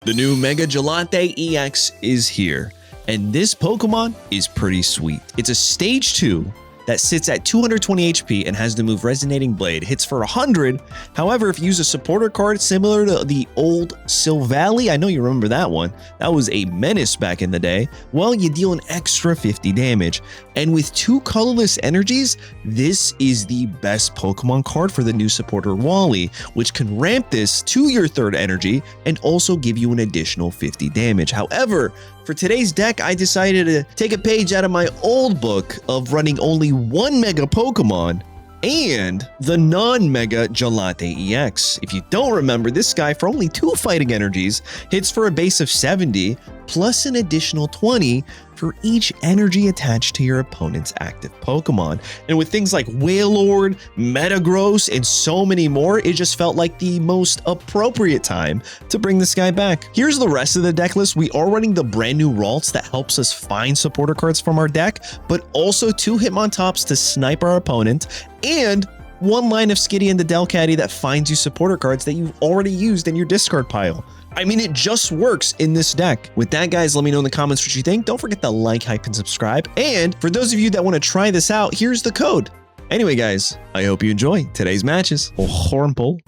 The new Mega Gallade EX is here, and this Pokemon is pretty sweet. It's a stage 2 that sits at 220 HP and has the move Resonating Blade. Hits for 100. However, if you use a supporter card similar to the old Silvally, I know you remember that one. That was a menace back in the day. Well, you deal an extra 50 damage. And with 2 colorless energies, this is the best Pokemon card for the new supporter Wally, which can ramp this to your 3rd energy and also give you an additional 50 damage. However, for today's deck, I decided to take a page out of my old book of running only 1 Mega Pokemon and the non-Mega Gallade EX. If you don't remember, this guy, for only 2 fighting energies, hits for a base of 70, plus an additional 20 for each energy attached to your opponent's active Pokemon. And with things like Wailord, Metagross, and so many more, it just felt like the most appropriate time to bring this guy back. Here's the rest of the deck list. We are running the brand new Ralts that helps us find supporter cards from our deck, but also 2 Hitmontops to snipe our opponent, and 1 line of Skitty and the Delcatty that finds you supporter cards that you've already used in your discard pile. I mean, it just works in this deck. With that, guys, let me know in the comments what you think. Don't forget to like, hype, and subscribe. And for those of you that want to try this out, here's the code. Anyway, guys, I hope you enjoy today's matches. Oh, horn pull.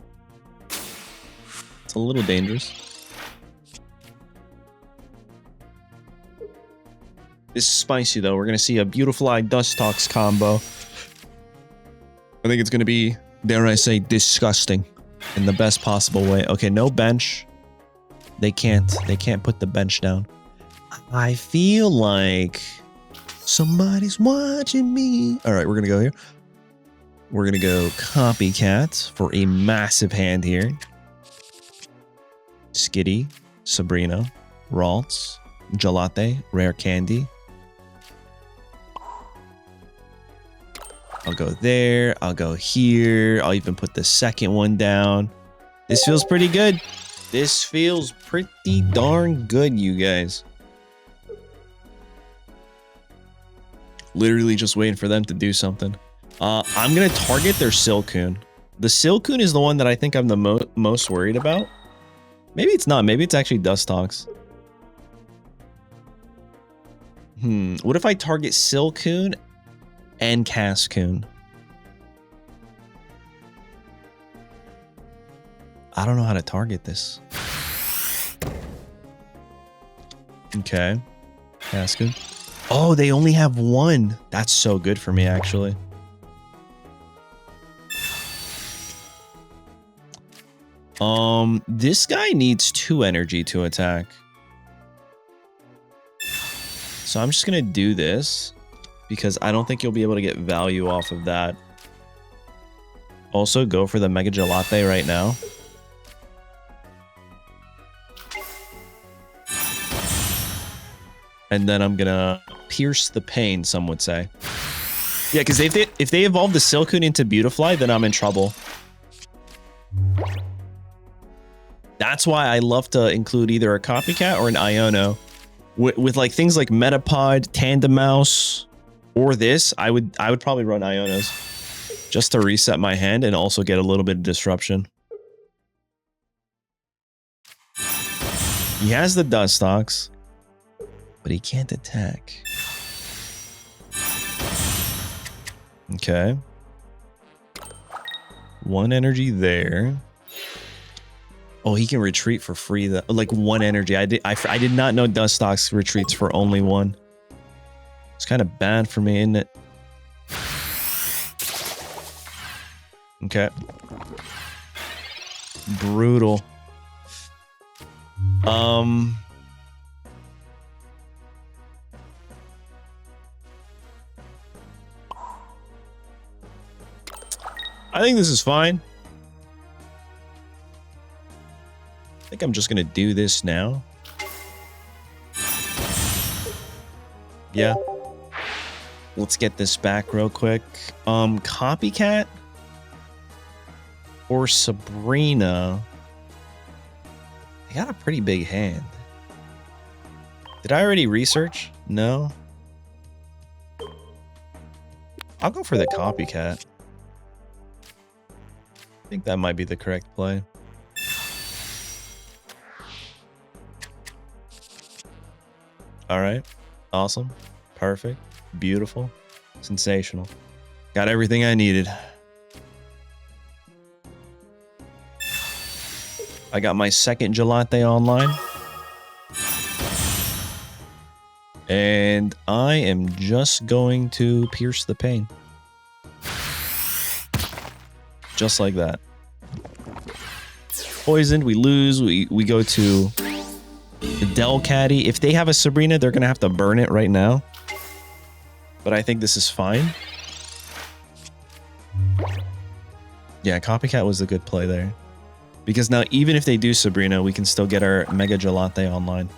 It's a little dangerous. This is spicy, though. We're going to see a Beautiful Eye Dustox combo. I think it's going to be, dare I say, disgusting in the best possible way. Okay, no bench. They can't put the bench down. I feel like somebody's watching me. All right, we're going to go here. We're going to go Copycat for a massive hand here. Skitty, Sabrina, Ralts, Gallade, Rare Candy. I'll go there. I'll go here. I'll even put the second one down. This feels pretty good. This feels pretty darn good, you guys. Literally just waiting for them to do something. I'm going to target their Silcoon. The Silcoon is the one that I think I'm the most worried about. Maybe it's not. Maybe it's actually Dustox. What if I target Silcoon and Cascoon? I don't know how to target this. Okay. Cascoon. Oh, they only have 1. That's so good for me, actually. This guy needs 2 energy to attack. So I'm just gonna do this because I don't think you'll be able to get value off of that. Also, go for the Mega Gallade right now. And then I'm gonna pierce the pain, some would say. Yeah, because if they evolve the Silcoon into Beautifly, then I'm in trouble. That's why I love to include either a Copycat or an Iono. With like things like Metapod, Tandemaus, or this, I would probably run Ionos just to reset my hand and also get a little bit of disruption. He has the Dustox, but he can't attack. Okay. 1 energy there. Oh, he can retreat for free. Like 1 energy. I did not know Dustox retreats for only 1. It's kind of bad for me, isn't it? Okay. Brutal. I think this is fine. I think I'm just gonna do this now. Yeah. Let's get this back real quick. Copycat or Sabrina. They got a pretty big hand. Did I already research? No. I'll go for the Copycat. I think that might be the correct play. All right. Awesome. Perfect. Beautiful. Sensational. Got everything I needed. I got my second Gallade online. And I am just going to pierce the pain. Just like that. Poisoned, we lose. We go to the Delcatty. If they have a Sabrina, they're going to have to burn it right now. But I think this is fine. Yeah, Copycat was a good play there. Because now, even if they do Sabrina, we can still get our Mega Gallade online.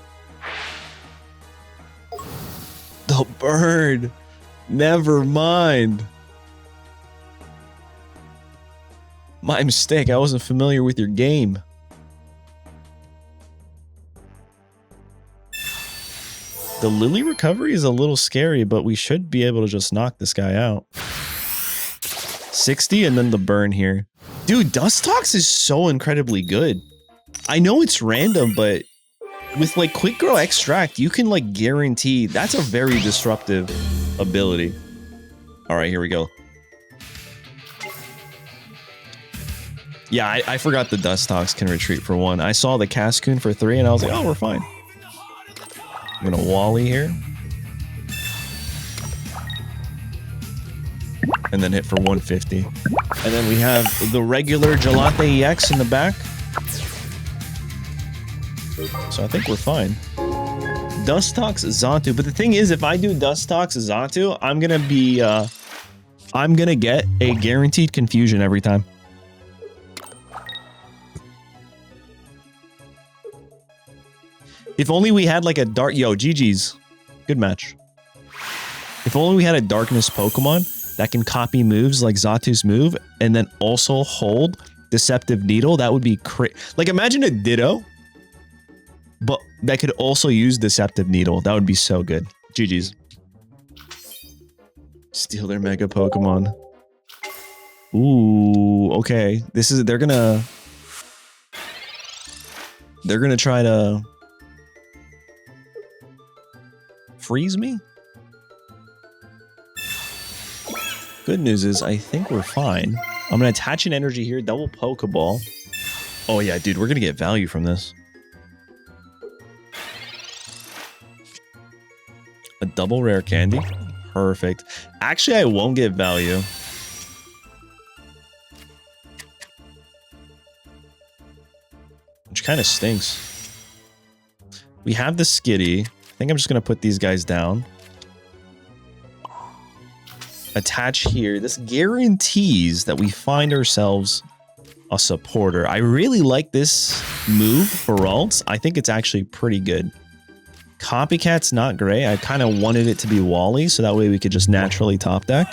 The bird! Never mind. My mistake, I wasn't familiar with your game. The Lily recovery is a little scary, but we should be able to just knock this guy out. 60 and then the burn here. Dude, Dustox is so incredibly good. I know it's random, but with like Quick Grow Extract, you can like guarantee that's a very disruptive ability. All right, here we go. Yeah, I forgot the Dustox can retreat for 1. I saw the Cascoon for 3 and I was like, oh, we're fine. I'm gonna Wally here. And then hit for 150. And then we have the regular Gallade EX in the back. So I think we're fine. Dustox Xatu. But the thing is, if I do Dustox Xatu, I'm gonna be I'm gonna get a guaranteed confusion every time. If only we had like a dark... Yo, GG's. Good match. If only we had a darkness Pokemon that can copy moves like Xatu's move and then also hold Deceptive Needle, that would be crazy. Like, imagine a Ditto, but that could also use Deceptive Needle. That would be so good. GG's. Steal their Mega Pokemon. Ooh, okay. This is... They're gonna try to... freeze me? Good news is I think we're fine. I'm gonna attach an energy here, double Pokeball. Oh yeah, dude, we're gonna get value from this. A double rare candy? Perfect. Actually, I won't get value. Which kind of stinks. We have the Skitty. I think I'm just going to put these guys down. Attach here. This guarantees that we find ourselves a supporter. I really like this move for alts. I think it's actually pretty good. Copycat's not great. I kind of wanted it to be Wally, so that way we could just naturally top deck.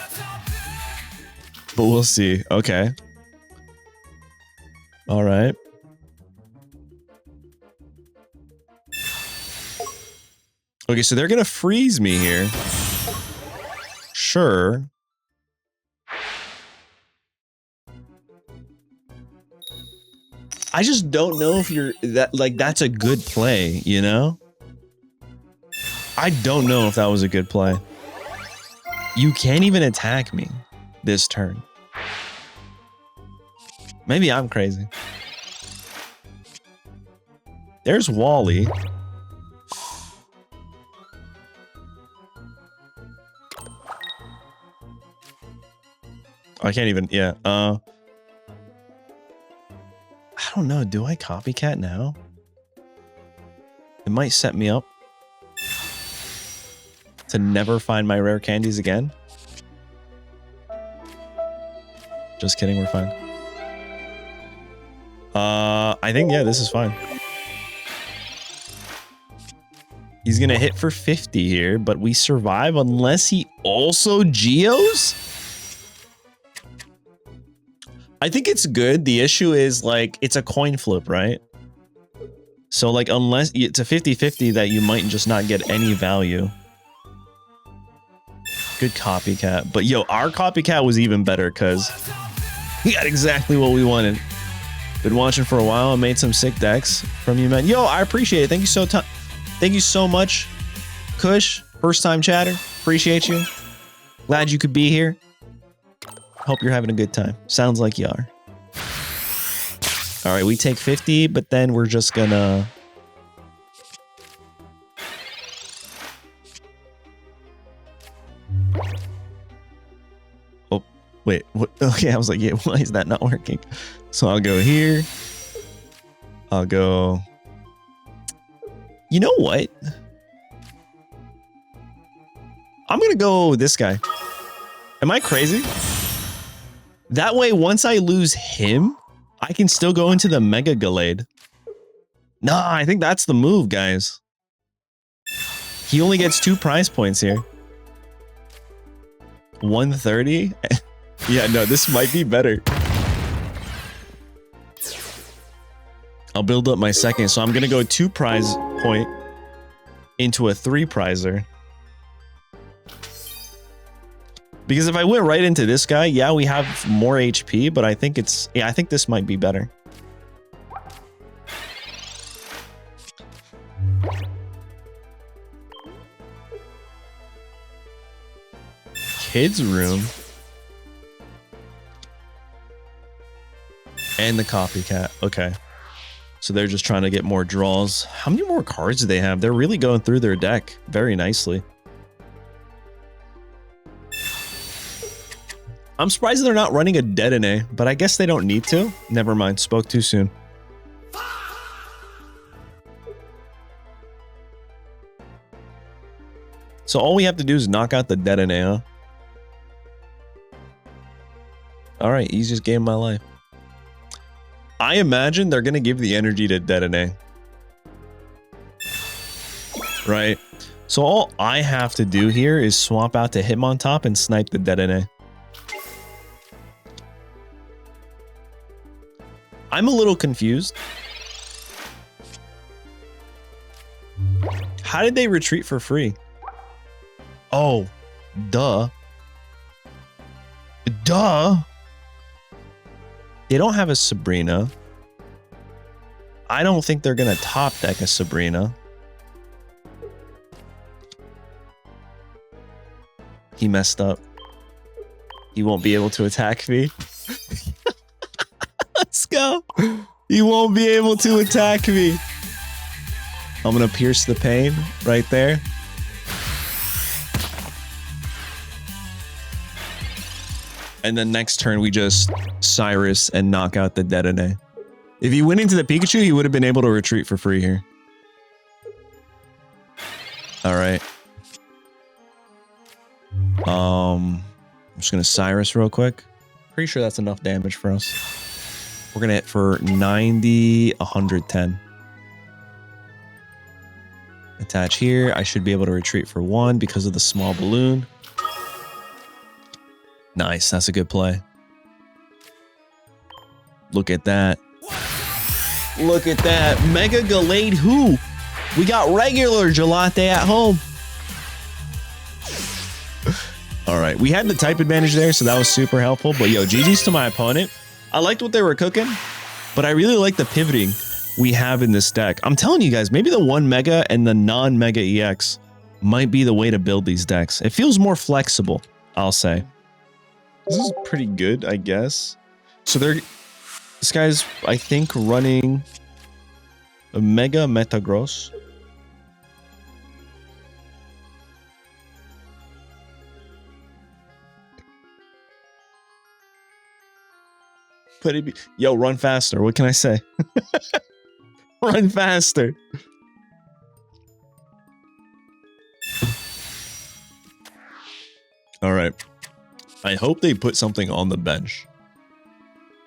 But we'll see. Okay. All right. Okay, so they're going to freeze me here. Sure. I just don't know if you're that like that's a good play, you know? I don't know if that was a good play. You can't even attack me this turn. Maybe I'm crazy. There's Wally. I can't even, yeah. I don't know. Do I Copycat now? It might set me up to never find my rare candies again. Just kidding, we're fine. I think, yeah, this is fine. He's gonna hit for 50 here, but we survive unless he also Geos? I think it's good. The issue is, like, it's a coin flip, right? So, like, unless it's a 50-50 that you might just not get any value. Good Copycat. But, yo, our Copycat was even better because we got exactly what we wanted. Been watching for a while and made some sick decks from you, man. Yo, I appreciate it. Thank you so much, Kush, first time chatter. Appreciate you. Glad you could be here. Hope you're having a good time. Sounds like you are. All right, we take 50, but then we're just gonna... Oh, wait. What? Okay, I was like, yeah, why is that not working? So I'll go here. I'll go... You know what? I'm gonna go this guy. Am I crazy? That way, once I lose him, I can still go into the Mega Gallade. Nah, I think that's the move, guys. He only gets 2 prize points here. 130? Yeah, no, this might be better. I'll build up my second, so I'm gonna go 2 prize point into a 3 prizer. Because if I went right into this guy, yeah, we have more HP, but I think it's... Yeah, I think this might be better. Kids room. And the copycat. Okay. So they're just trying to get more draws. How many more cards do they have? They're really going through their deck very nicely. I'm surprised they're not running a Dedenne, but I guess they don't need to. Never mind, spoke too soon. So all we have to do is knock out the Dedenne, huh? Alright, easiest game of my life. I imagine they're going to give the energy to Dedenne. Right? So all I have to do here is swap out to Hitmontop and snipe the Dedenne. I'm a little confused. How did they retreat for free? Oh, duh. Duh. They don't have a Sabrina. I don't think they're going to top deck a Sabrina. He messed up. He won't be able to attack me. Let's go. He won't be able to attack me. I'm going to pierce the pain right there. And then next turn, we just Cyrus and knock out the Dedenne. If he went into the Pikachu, he would have been able to retreat for free here. All right. I'm just going to Cyrus real quick. Pretty sure that's enough damage for us. We're going to hit for 90, 110. Attach here. I should be able to retreat for 1 because of the small balloon. Nice. That's a good play. Look at that. Look at that. Mega Gallade who? We got regular Gallade at home. All right. We had the type advantage there, so that was super helpful. But yo, GG's to my opponent. I liked what they were cooking, but I really like the pivoting we have in this deck. I'm telling you guys, maybe the 1 Mega and the non-Mega EX might be the way to build these decks. It feels more flexible, I'll say. This is pretty good, I guess. So this guy's, I think, running a Mega Metagross. But it'd be, yo, run faster. What can I say? Run faster. All right. I hope they put something on the bench.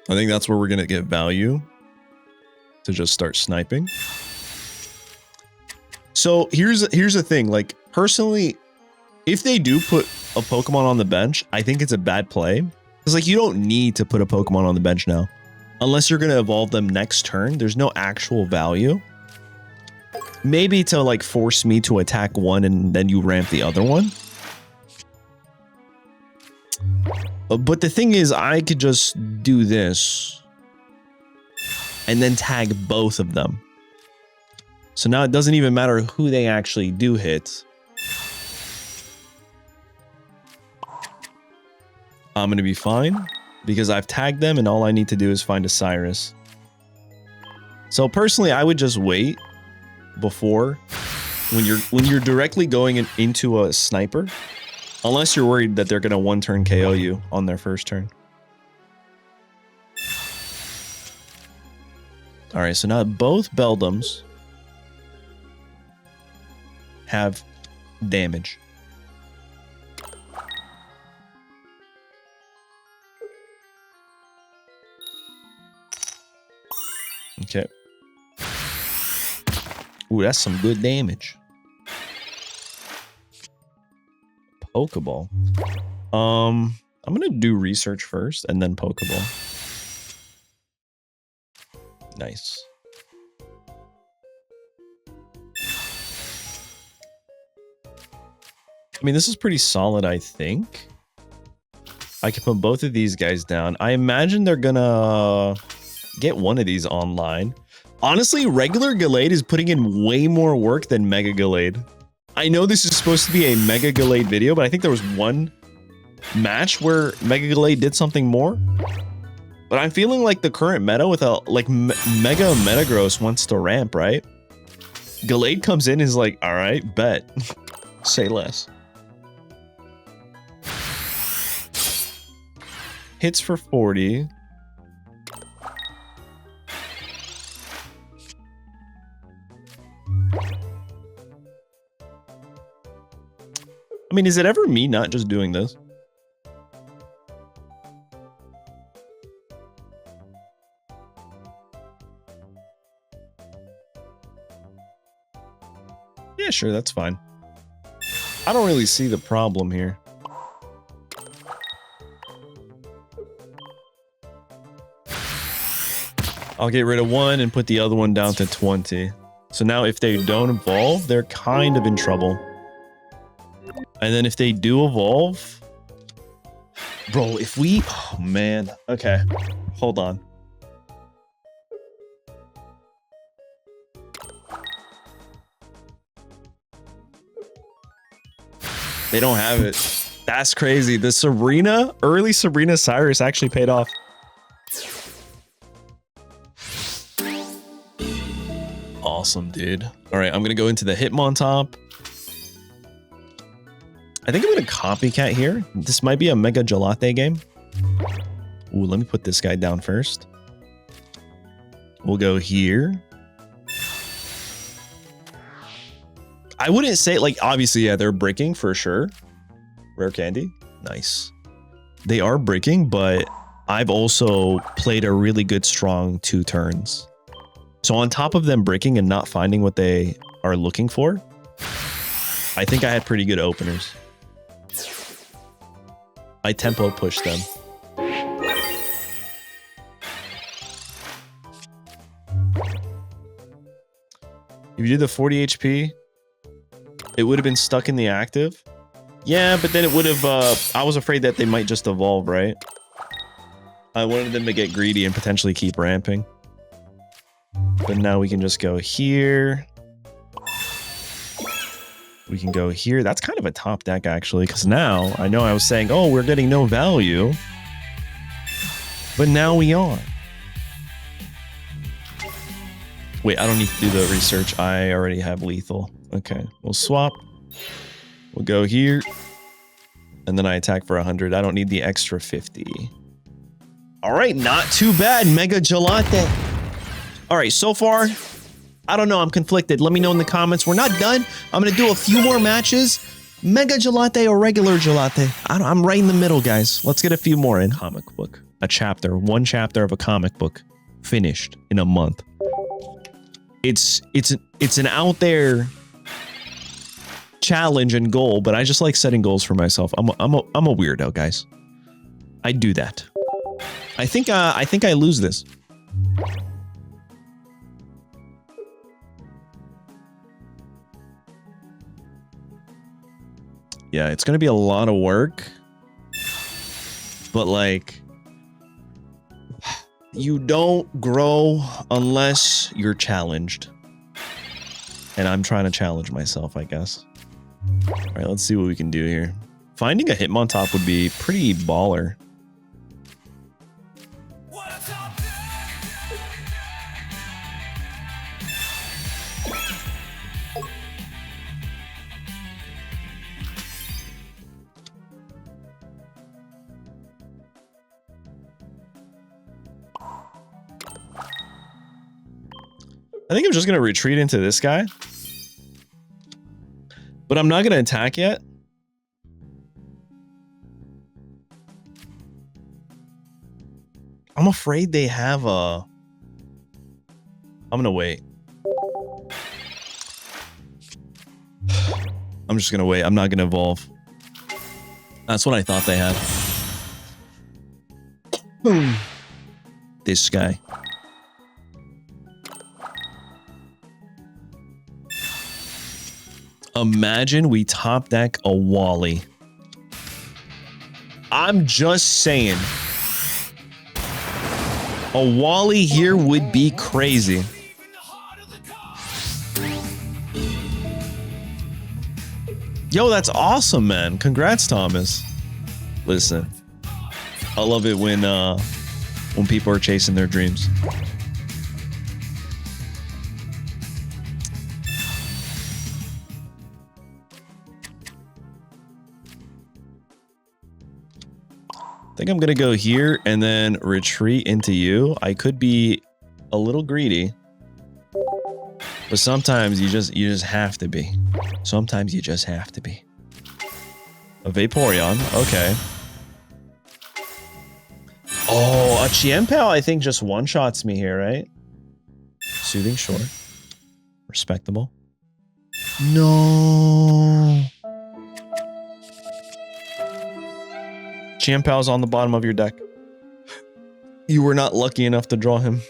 I think that's where we're going to get value to just start sniping. So here's the thing. Like, personally, if they do put a Pokemon on the bench, I think it's a bad play. Because, like, you don't need to put a Pokemon on the bench now. Unless you're going to evolve them next turn. There's no actual value. Maybe to, like, force me to attack one and then you ramp the other one. But the thing is, I could just do this. And then tag both of them. So now it doesn't even matter who they actually do hit. I'm going to be fine because I've tagged them and all I need to do is find a Cyrus. So personally, I would just wait before when you're directly going into a sniper, unless you're worried that they're going to one-turn KO you on their first turn. All right, so now both Beldums have damage. Okay. Ooh, that's some good damage. Pokeball. I'm gonna do research first and then Pokeball. Nice. I mean, this is pretty solid, I think. I can put both of these guys down. I imagine they're gonna get one of these online. Honestly, regular Gallade is putting in way more work than Mega Gallade. I know this is supposed to be a Mega Gallade video, but I think there was one match where Mega Gallade did something more. But I'm feeling like the current meta with a Mega Metagross wants to ramp, right? Gallade comes in and is like, all right, bet. Say less. Hits for 40. I mean, is it ever me not just doing this? Yeah, sure, that's fine. I don't really see the problem here. I'll get rid of one and put the other one down to 20. So now if they don't evolve, they're kind of in trouble. And then if they do evolve... Bro, if we... Oh, man. Okay. Hold on. They don't have it. That's crazy. The Sabrina, early Sabrina Cyrus actually paid off. Awesome, dude. All right, I'm going to go into the Hitmontop. I think I'm going to copycat here. This might be a Mega Gallade game. Ooh, let me put this guy down first. We'll go here. I wouldn't say, like, obviously, yeah, they're breaking for sure. Rare candy. Nice. They are breaking, but I've also played a really good, strong 2 turns. So on top of them breaking and not finding what they are looking for, I think I had pretty good openers. I tempo pushed them. If you did the 40 HP, it would have been stuck in the active. Yeah, but then it would have... I was afraid that they might just evolve, right? I wanted them to get greedy and potentially keep ramping. But now we can just go here. We can go here. That's kind of a top deck, actually, because now I know I was saying, oh, we're getting no value. But now we are. Wait, I don't need to do the research. I already have lethal. Okay, we'll swap. We'll go here. And then I attack for 100. I don't need the extra 50. All right, not too bad, Mega Gallade. All right, so far, I don't know. I'm conflicted. Let me know in the comments. We're not done. I'm going to do a few more matches. Mega Gallade or regular Gallade. I'm right in the middle, guys. Let's get a few more in. Comic book. A chapter. One chapter of a comic book. Finished in a month. It's an out there challenge and goal, but I just like setting goals for myself. I'm a weirdo, guys. I do that. I think I lose this. Yeah, it's gonna be a lot of work, but like, you don't grow unless you're challenged. And I'm trying to challenge myself, I guess. All right, let's see what we can do here. Finding a Hitmontop would be pretty baller. I think I'm just going to retreat into this guy. But I'm not going to attack yet. I'm afraid they have a... I'm going to wait. I'm just going to wait. I'm not going to evolve. That's what I thought they had. Boom. This guy. Imagine we top deck a Wally. I'm just saying. A Wally here would be crazy. Yo, that's awesome, man. Congrats, Thomas. Listen, I love it when people are chasing their dreams. I think I'm gonna go here and then retreat into you. I could be a little greedy, but sometimes you just have to be. Sometimes you just have to be. A Vaporeon, okay. Oh, a Chiempao I think just one-shots me here, right? Soothing, sure. Respectable. No. Chiempao's on the bottom of your deck. You were not lucky enough to draw him.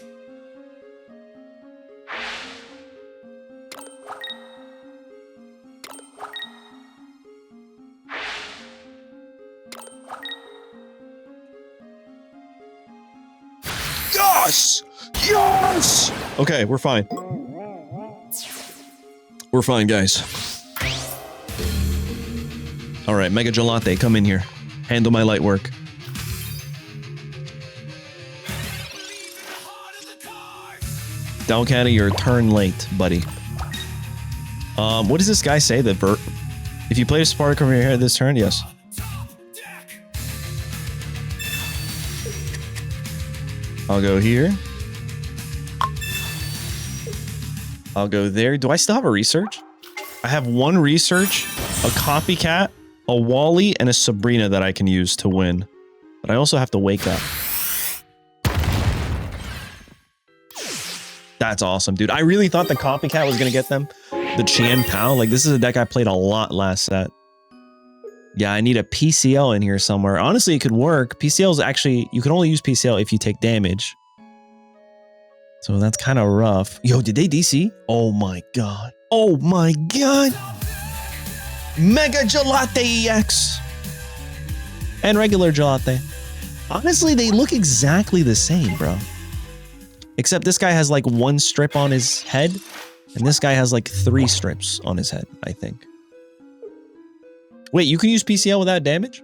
Yes! Yes! Okay, we're fine. We're fine, guys. All right, Mega Gallade, come in here. Handle my light work. Dalcata, you're a turn late, buddy. What does this guy say? That if you play a Spark over your head this turn, yes. I'll go here. I'll go there. Do I still have a research? I have one research, a copycat, a Wally, and a Sabrina that I can use to win. But I also have to wake up. That's awesome, dude. I really thought the copycat was going to get them. The Chiempao. Like, this is a deck I played a lot last set. Yeah, I need a PCL in here somewhere. Honestly, it could work. PCL is actually... You can only use PCL if you take damage. So that's kind of rough. Yo, did they DC? Oh my god. Oh my god. Mega Gallade EX. And regular Gallade. Honestly, they look exactly the same, bro. Except this guy has like one strip on his head. And this guy has like 3 strips on his head, I think. Wait, you can use PCL without damage?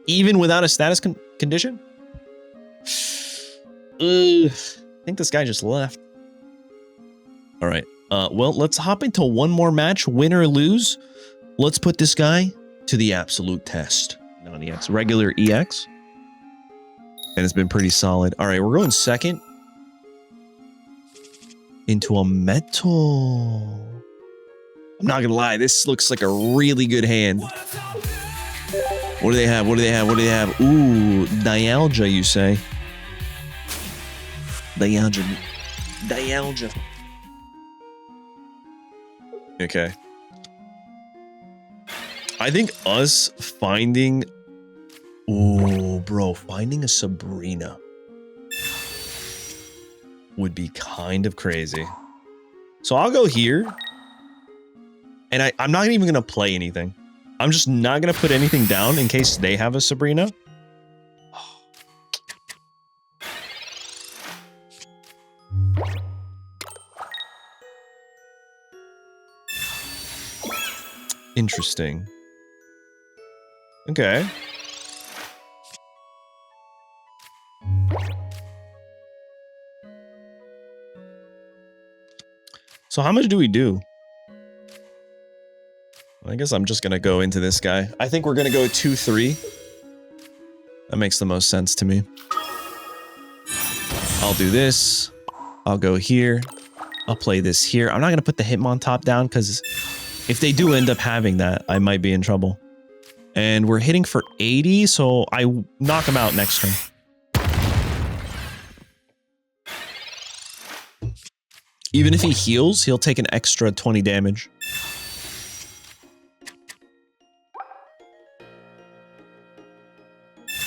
Even without a status condition? Ugh. I think this guy just left. All right. Well, let's hop into one more match. Win or lose. Let's put this guy to the absolute test. Non-EX. Regular EX. And it's been pretty solid. All right, we're going second. Into a metal. I'm not gonna lie, this looks like a really good hand. What do they have? What do they have? What do they have? Ooh, Dialga, you say? Dialga. Dialga. Okay. I think us finding... Ooh, bro, finding a Sabrina would be kind of crazy. So I'll go here. And I'm not even going to play anything. I'm just not going to put anything down in case they have a Sabrina. Interesting. Okay. So how much do we do? I guess I'm just going to go into this guy. I think we're going to go 2-3. That makes the most sense to me. I'll do this. I'll go here. I'll play this here. I'm not going to put the Hitmontop down because if they do end up having that, I might be in trouble. And we're hitting for 80, so I knock him out next turn. Even if he heals, he'll take an extra 20 damage.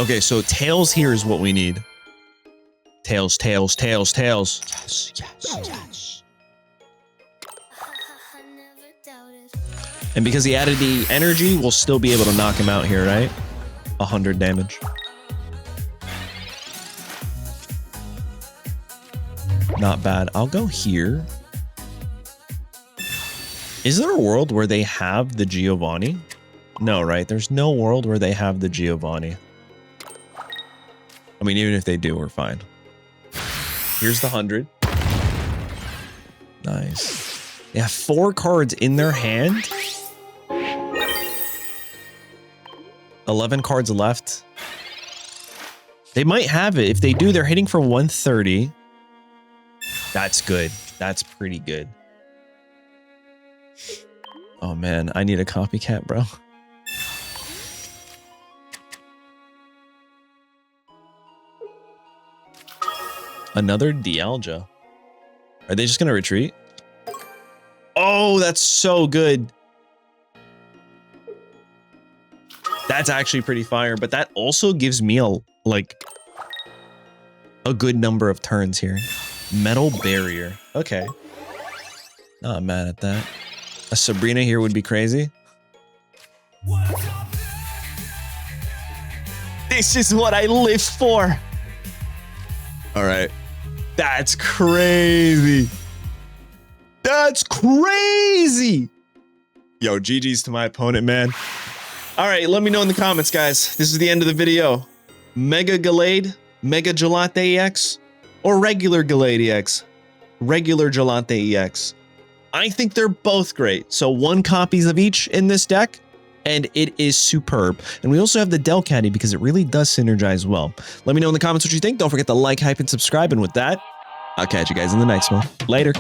Okay, so tails here is what we need. Tails, tails, tails, tails. Yes, yes, yes. And because he added the energy, we'll still be able to knock him out here, right? 100 damage. Not bad. I'll go here. Is there a world where they have the Giovanni? No, right? There's no world where they have the Giovanni. I mean, even if they do, we're fine. Here's the 100. Nice. They have 4 cards in their hand. 11 cards left. They might have it. If they do, they're hitting for 130. That's good. That's pretty good. Oh man, I need a copycat, bro. Another Dialga. Are they just gonna retreat? Oh, that's so good. That's actually pretty fire, but that also gives me a good number of turns here. Metal Barrier. Okay. Not mad at that. A Sabrina here would be crazy. This is what I live for. All right. That's crazy. That's crazy. Yo, GG's to my opponent, man. All right, let me know in the comments, guys. This is the end of the video. Mega Gallade, Mega Gallade EX, or regular Gallade EX, regular Gallade EX. I think they're both great. So 1 copies of each in this deck, and it is superb. And we also have the Delcatty because it really does synergize well. Let me know in the comments what you think. Don't forget to like, hype, and subscribe. And with that, I'll catch you guys in the next one. Later.